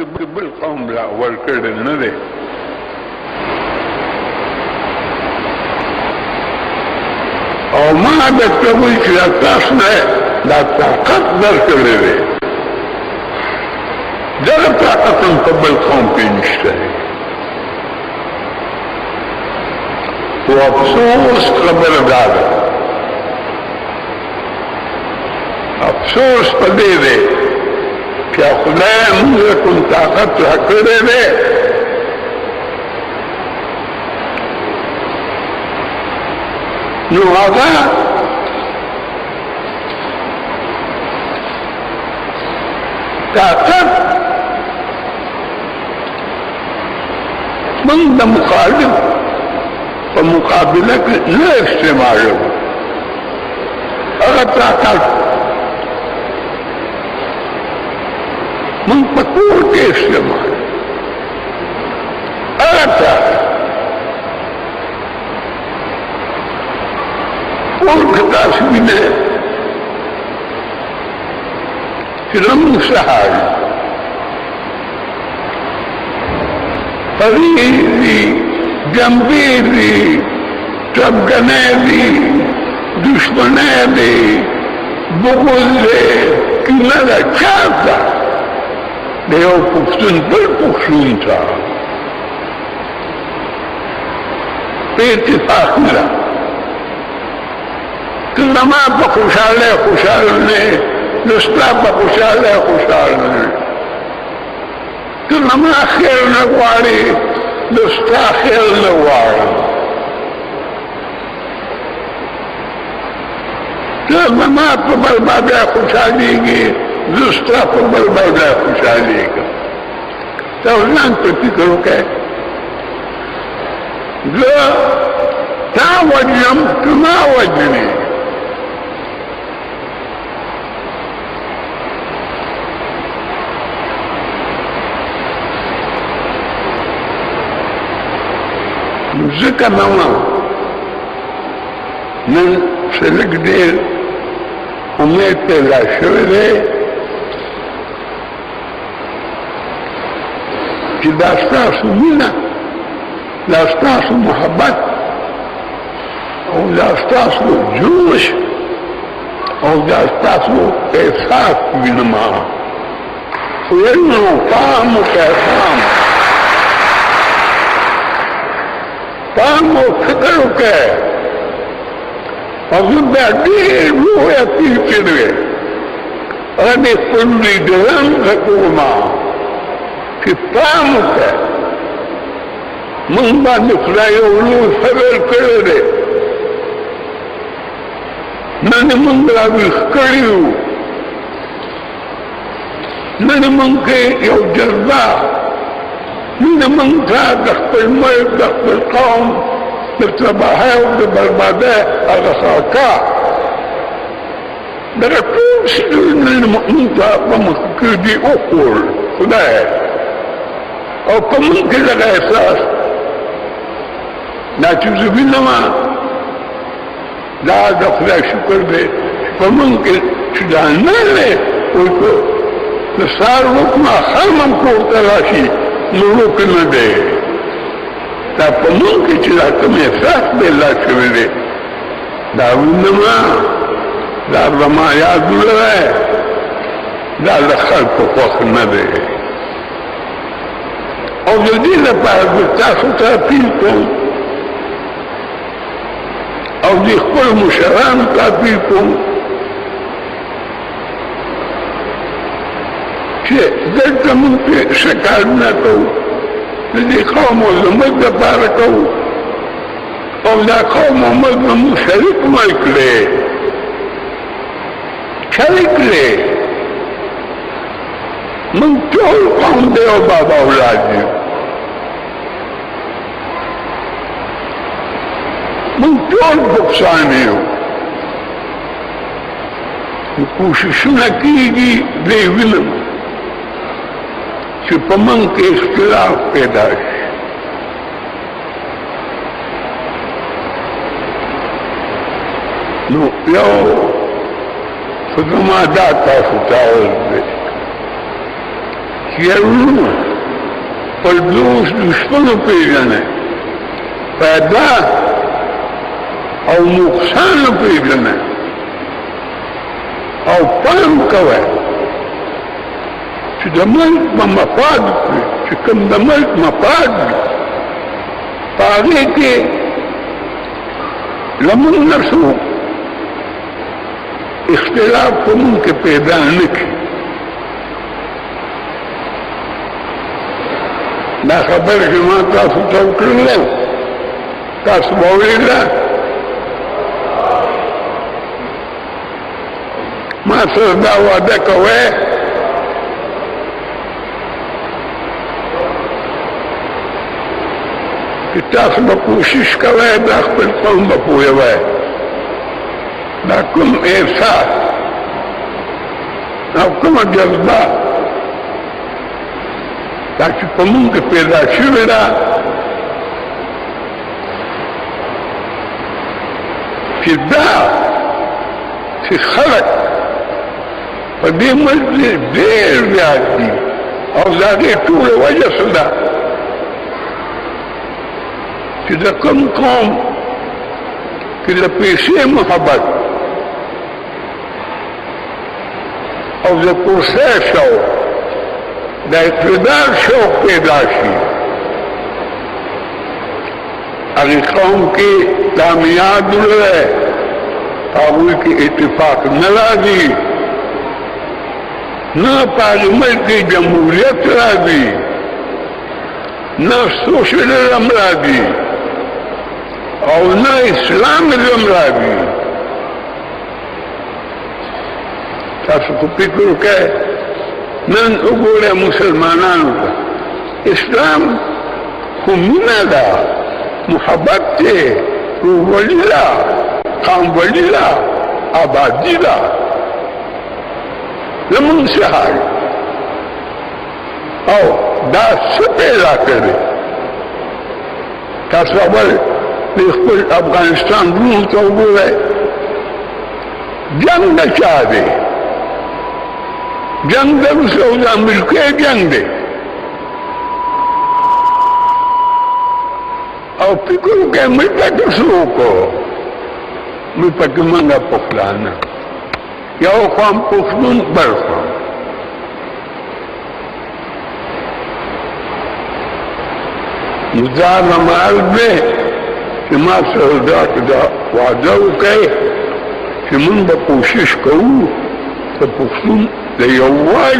بالقوم لا والكل النبي او ما بتقول چې تاسو نه دا طاقت درکړي دا طاقت په بل قوم کې نشته او افسوس خبره ده افسوس په دې ده چې خدای موږ کوم طاقت راکړی دی نو هغه طاقت موږ د مخالف په مقابله کې نه استعمالوو هغه طاقت من پکور کے استعمال اگرتا اور خطاس بھی نے رم سہاری فریدی جنبیدی چبگنے دشمنے دی بغض دی کنا دا چاہتا دیو پختون بل پختون تا پی اتفاق ملا کلما پا خوشحالنے نستا پا خوشحالنے کلما خیر نگواری نستا خیر نگواری کلما پا بربادہ خوشحالی گی دوسرا پر بربادہ خوشحالی کا تو ځان په فکر وکړه زه تا وجنم که ما وجنې نو ځکه نه وم نن څه لږ ډېر امید پیدا شوی دی چې دا ستاسو مینه دا ستاسو محبت او دا ستاسو جوش او دا ستاسو احساس وینما وینو پام وکړه پام او فکر وکړه او زه بیا ډېر لوی اپیل کړی هغه مې خپل لیډران غږومه چې پام وکړه موږ باندې خدای یو لوی فضل کړی دی نن موږ راویښ کړي یو نن موږ کې یو جذبه نن موږ ته د خپل ملک د خپل قوم د تباهۍ او د بربادۍ هغه خاکه دغه ټول څیزونه موږ ته په مخ کې دي وښول خدای او په موږ کې دغه احساس دا چې زه وینم دا د خدای شکر دی په موږ کې چې دا نه دی د سهار وخت ماښام هم کور ته راشي نو روک نه دی دا په موږ کې چې دا کوم احساس پیدا شوی دی دا وینم دا زما یادونه دی دا د خلکو خوښ نه دی او د دې لپاره زه تاسو ته اپیل کوم او د خپلو مشرانو ته اپیل کوم چې دلته موږ ښه کارونه کوو د دې قوم او زموږ دپاره کوو او دا قوم او موږ زموږ شریک ملک دی شریک دی موږ ټول قوم دی او بابا اولاد دی موږ ټول بکسان یو کوششونه کېږي دی وینم چې په موږ کې اختلاف پیدا شي نو یو خدما دا تاسو ته یرونو پر دوست دشمنو پیژنه پیدا او نقصانو پیژنه او پام کوه چې د ملک په مفاد چې کوم د ملک مفاد په هغې کې لمونږ نرسو اختلاف په مونږ کې پیدا نه کړي دا خبره چې ما تاسو ته وکړله تاسو به اورېده ما سره دا وعده کوئ چې تاسو به کوشش کوئ دا خپل قوم به پوهوئ دا کوم احساس او کومه جذبه دا چې په مونږ کې پیدا شوې ده چې دا چې خلک په دې ملک کې ډېر زیات دي او د هغې ټوله وجه څه ده چې د کوم قوم کې د پیسې محبت او د کرسۍ شوق د اقتدار شوق پیدا شي هغې قوم کې دا میعاد دی هغوی کې اتفاق نه راځي نه په هغې ملک کې جمهوریت راځي نه سوشلزم راځي او نه اسلامزم راځي تاسو خو فکر وکړئ نن وګورئ مسلمانانو ته اسلام خو مینه ده محبت دی روغولي ده قامولي ده آبادي ده زمونږ څه حال او دا څه پیدا کړي تاسو اول د خپل افغانستان روح ته وګورئ جنګ د چا دی جنگ د روس او د امریکې جنگ دی او فکر وکړئ موږ پکې څه وکړو موږ پکې منګه پخلانه یو خوا پښتون بل خوا نو دا نمال دی چې ما سره دا وعده وکړئ چې موږ به کوشش کوو د پښتون د یووالي